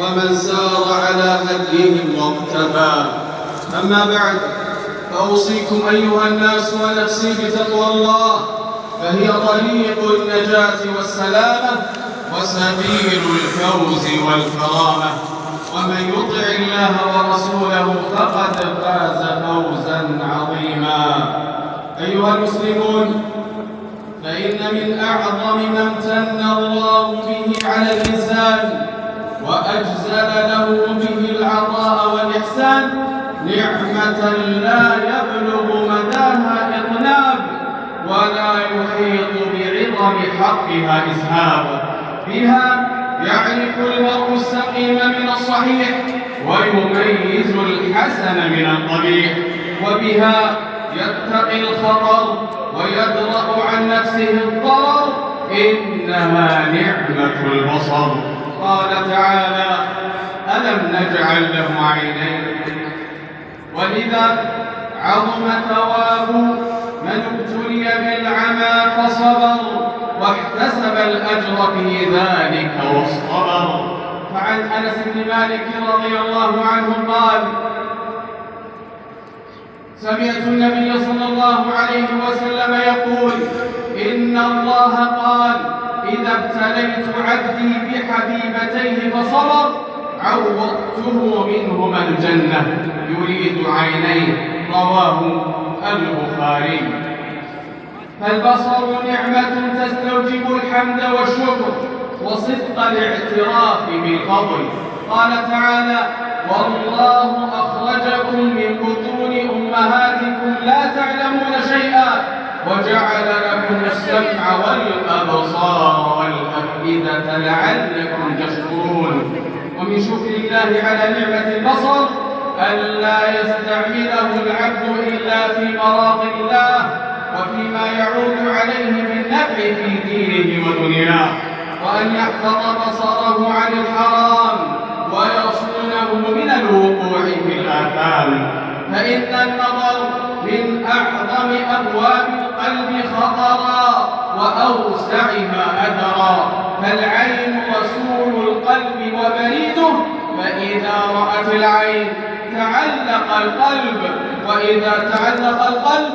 ومن سار على هديهم واقتفى. أما بعد، فأوصيكم أيها الناس ونفسي بتقوى الله، فهي طريق النجاة والسلامة وسبيل الفوز والكرامة. ومن يطع الله ورسوله فقد فاز فوزا عظيما. أيها المسلمون، فإن من أعظم ما امتن الله به على الإنسان وأجزل له به العطاء والإحسان نعمة لا يبلغ مداها إطناب ولا يحيط بعظم حقها إسهاب. بها يعرف المرء السقيم من الصحيح ويميز الحسن من القبيح، وبها يتقي الخطر ويدرأ عن نفسه الضرر. إنها نعمة البصر. قال تعالى: ألم نجعل له عينين؟ ولذا عظم ثواب من ابتلي بالعمى فصبر واحتسب الأجر في ذلك واصطبر. فعن أنس بن مالك رضي الله عنه قال: سمعت النبي صلى الله عليه وسلم يقول: إن الله قال: إذا ابتليت عبدي بحبيبتيه فصبر عوضته منهما الجنة، يريد عينين. رواه البخاري. فالبصر نعمة تستوجب الحمد والشكر وصدق الاعتراف بالفضل. قال تعالى: والله أخرجكم من بطون أمهاتكم لا تعلمون شيئا وجعل لكم السمع والأبصار والأفئدة لعلكم تشكرون. ومن شكر الله على نعمة البصر ألا يستعمله العبد إلا في مراضي الله وفيما يعود عليه بالنفع في دينه ودنياه، وأن يحفظ بصره عن الحرام ويصونه من الوقوع في الآثام. فإن النظر من أعظم أبواب القلب خطرا وأوسعها أثرا، فالعين رسول القلب وبريده، فإذا رأت العين تعلق القلب، وإذا تعلق القلب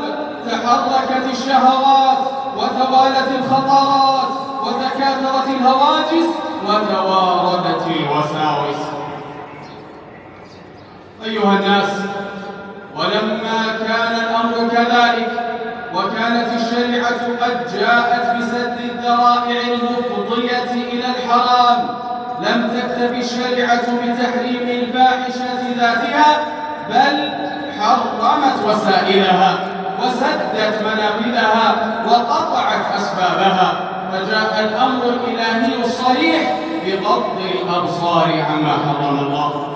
تحركت الشهوات وتوالت الخطرات وتكاثرت الهواجس وتواردت الوساوس. أيها الناس، ولما كان الأمر كذلك وكانت الشريعة قد جاءت بسد الذرائع المفضية إلى الحرام، لم تكتف الشريعة بتحريم الفاحشة ذاتها، بل حرمت وسائلها وسدت منافذها وقطعت أسبابها، فجاء الأمر الإلهي الصريح بغض الأبصار عما حرم الله.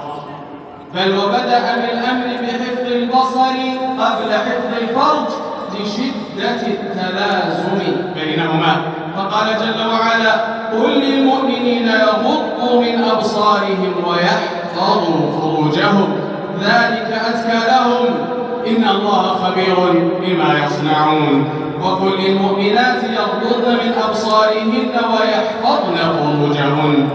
بل وبدأ بالأمر بحفظ البصر قبل حفظ الفرج لشدة التلازم بينهما، فقال جل وعلا: قل للمؤمنين يغضوا من أبصارهم ويحفظوا فروجهم ذلك أزكى لهم إن الله خبير بما يصنعون. وقل للمؤمنات يغضضن من أبصارهن ويحفظن فروجهن.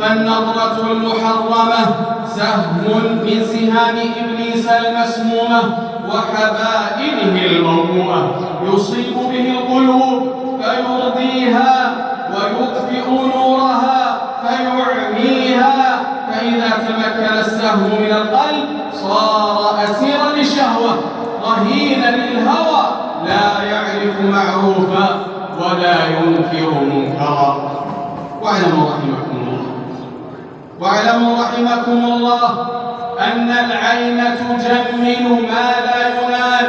فالنظرة المحرمة سهم من سهام إبليس المسمومة وحبائله الموضوعة يصيب به القلوب فيرضيها ويطفئ نورها فيعميها، فإذا تمكن السهم من القلب صار أسيرا للشهوة رهينا للهوى، لا يعرف معروفا ولا ينكر منكرا. واعلموا رحمكم الله أن العين تجمل ما لا ينال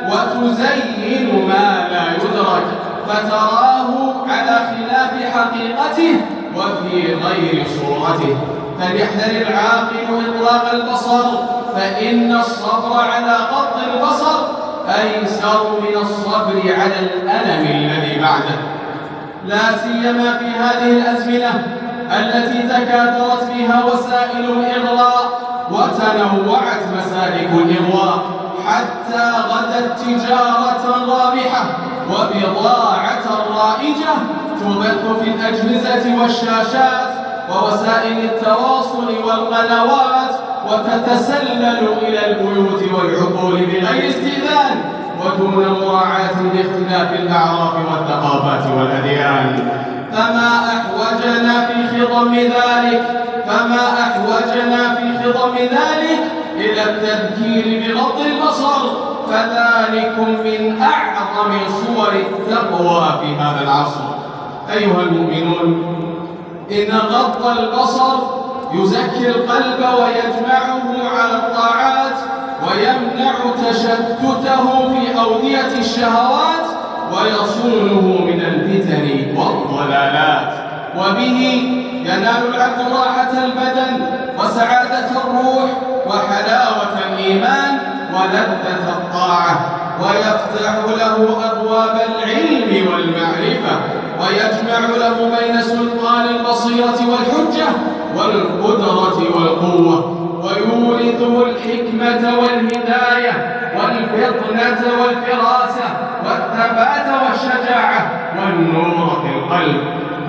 وتزين ما لا يدرك، فتراه على خلاف حقيقته وفي غير صورته. فليحذر العاقل إطلاق البصر فإن الصبر على غض البصر أيسر من الصبر على الألم الذي بعده، لا سيما في هذه الأزمنة التي تكاثرت فيها وسائل الإغراء وتنوعت مسالك الإغواء، حتى غدت تجارة رابحة وبضاعة رائجة تبث في الأجهزة والشاشات ووسائل التواصل والقنوات، وتتسلل إلى البيوت والعقول بغير استئذان ودون مراعاة لاختلاف الأعراف والثقافات والأديان. فما أحوجنا في خضم ذلك إلى التذكير بغض البصر، فذلكم من أعظم صور التقوى في هذا العصر. أيها المؤمنون، إن غض البصر يزكي القلب ويجمعه على الطاعات ويمنع تشتته في أودية الشهوات ويصونه من الفتن والضلالات، وبه ينال العبد راحة البدن وسعادة الروح وحلاوة الإيمان ولذة الطاعة، ويفتح له أبواب العلم والمعرفة، ويجمع له بين سلطان البصيرة والحجة والقدرة والقوة، ويورثه الحكمة والهداية والفطنة والفراسة والثبات والشجاعة والنور في القلب.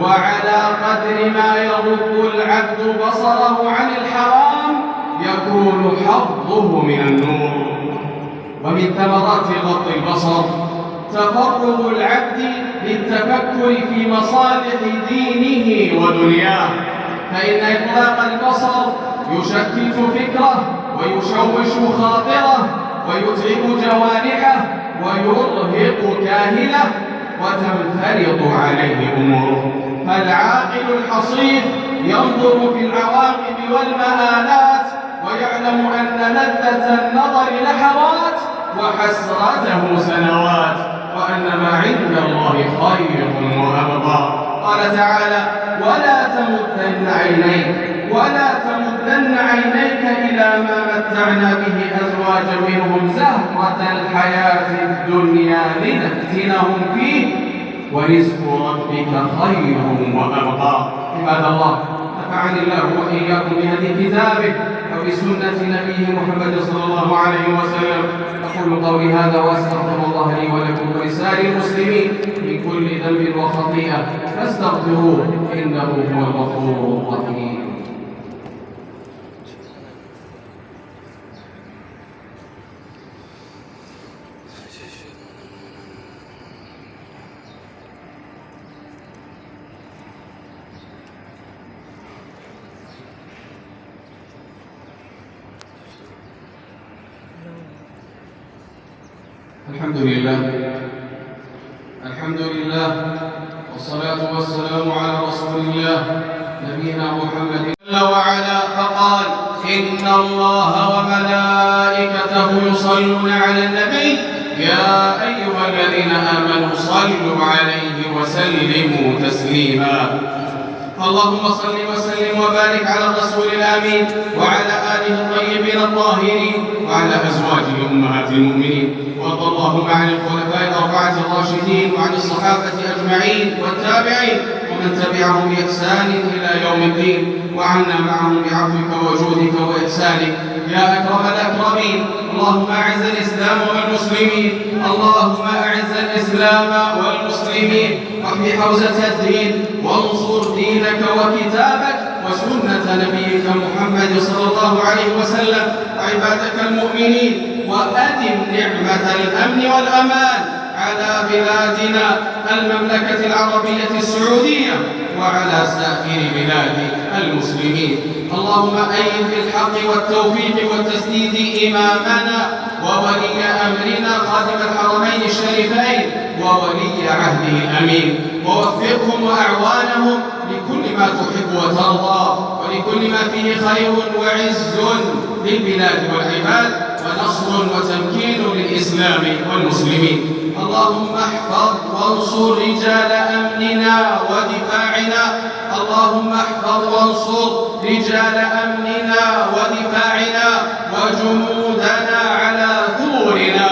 وعلى قدر ما يغض العبد بصره عن الحرام يكون حظه من النور. ومن ثمرات غض البصر تفرغ العبد للتفكر في مصالح دينه ودنياه، فإن إطلاق البصر يشتت فكره ويشوش خاطره ويتعب جوارحه ويرهق كاهله وتنفرط عليه أموره. فالعاقل الحصيف ينظر في العواقب والمآلات ويعلم أن لذة النظر لحظات وحسرته سنوات، وأن ما عند الله خير وأبقى. قال تعالى: ولا تمدن عينيك إلى ما متعنا به أزواجا منهم زهرة الحياة الدنيا لنفتنهم فيه ورزق ربك خير وأبقى. عباد الله، نفعني الله وإياكم بهدي كتابه وبسنة نبيه محمد صلى الله عليه وسلم. أقول قولي هذا وأستغفر الله لي ولكم ولسائر المسلمين من كل ذنب وخطيئة فاستغفروه إنه هو الغفور الرحيم. الحمد لله والصلاة والسلام على رسول الله نبينا محمد جل وعلا، فقال: إن الله وملائكته يصلون على النبي يا أيها الذين آمنوا صلوا عليه وسلموا تسليما. اللهم صل وسلم وبارك على الرسول الأمين وعلى آله الطيبين الطاهرين وعلى أزواجه أمهات المؤمنين، وارض اللهم عن الخلفاء الأربعة الراشدين وعن الصحابة أجمعين والتابعين ومن تبعهم بإحسان إلى يوم الدين، وعنا معهم بعفوك وجودك وإحسانك يا أكرم الأكرمين. اللهم أعز الإسلام والمسلمين، اللهم أعز الإسلام والمسلمين واحمي حوزة الدين وانصر دينك وكتابك وسنة نبيك محمد صلى الله عليه وسلم وعبادك المؤمنين، وأدم نعمة الأمن والأمان على بلادنا المملكة العربية السعودية وعلى سائر بلاد المسلمين. اللهم أيد بالحق والتوفيق والتسديد إمامنا وولي أمرنا خادم الحرمين الشريفين وولي عهده الأمين، ووفقهم وأعوانهم لكل ما تحب وترضى ولكل ما فيه خير وعز للبلاد والعباد ونصر وتمكين للإسلام والمسلمين. اللهم احفظ وانصر رجال أمننا ودفاعنا، اللهم احفظ وانصر رجال أمننا ودفاعنا وجنودنا على ثورنا،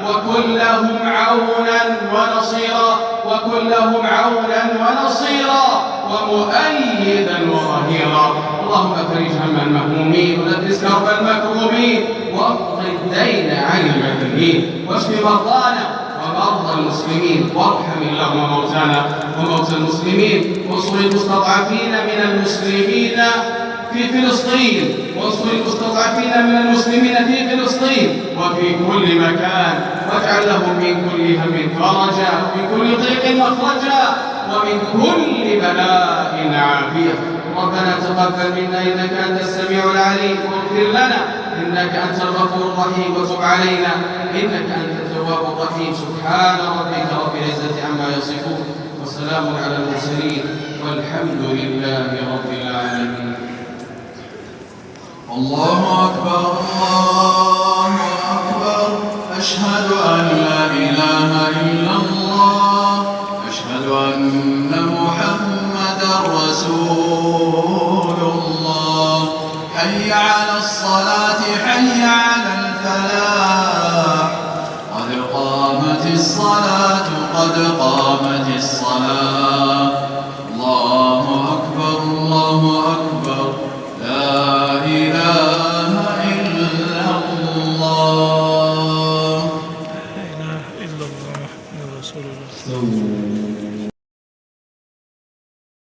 وكن لهم عونا ونصيرا، وكن لهم عونا ونصيرا ومؤيدا وظهيرا. اللهم فرج هم المهمومين ونفس كرب المكروبين واقض الدين عن المدينين واشف مرضانا ومرضى المسلمين، وارحم اللهم موتانا وموتى المسلمين، وانصر المستضعفين من المسلمين في فلسطين، وانصر المستضعفين من المسلمين في فلسطين وفي كل مكان، واجعل لهم من كل هم فرجا ومن كل ضيق مخرجا ومن كل بلاء عافية. ربنا تقبل منا إنك أنت السميع العليم، واغفر لنا إنك أنت الغفور الرحيم، وتب علينا إنك أنت التواب الرحيم. سبحان ربك رب العزة عما يصفون، وسلام على المرسلين، والحمد لله رب العالمين. الله أكبر الله أكبر، أشهد أن لا إله إلا الله، أشهد أن محمدا رسول الله. حي على الصلاة حي على الفلاح، قد قامت الصلاة قد قامت الصلاة.